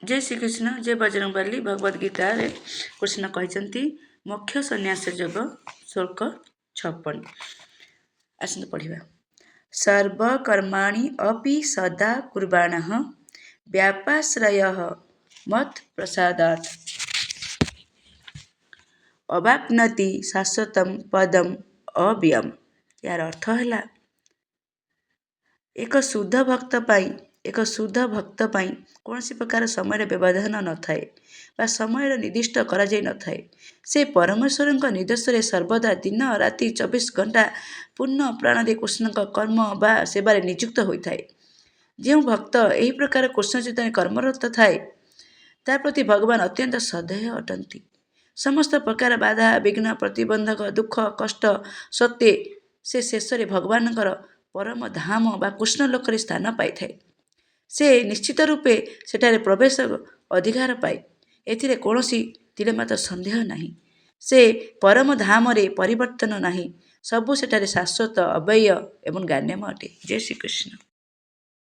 जय श्रीकृष्ण जय बजरंगबली भगवद गीता रे कृष्ण कहते मोक्ष संन्यास योग श्लोक 56। आसନ୍ତୁ पढ़िबा। सर्वकर्माणि अपि सदा कुर्वाणः व्यापाश्रयः मत् प्रसादात् अवाप्नोति शाश्वतं पदम अव्ययम्। यार अर्थ है एक शुद्ध भक्त पाई कौन प्रकार समय व्यवधान न थाए बा समय निर्दिष्ट करा जाय न थाए। से परमेश्वर निर्देश सर्वदा दिन राति 24 घंटा पूर्ण प्राण दे कृष्ण कर्म बा सेवारे नियुक्त होता है। जो भक्त यही प्रकार कृष्ण चेतन कर्मरत थाए ता प्रति भगवान अत्यंत सदैव अटंती। समस्त प्रकार बाधा विघ्न प्रतिबंधक दुख कष्ट सत्वे से शेष भगवान परम धाम बा कृष्ण लोक स्थान पाई थाए। से निश्चित रूपे सेठारे प्रवेश अधिकार पाए। एथिरे कौनसी तिलेमात्र संदेह नहीं। से परम धाम रे परिवर्तन नहीं। सबू सेठारे शाश्वत अव्यय एवं ज्ञानमय अटे। जय श्री कृष्ण।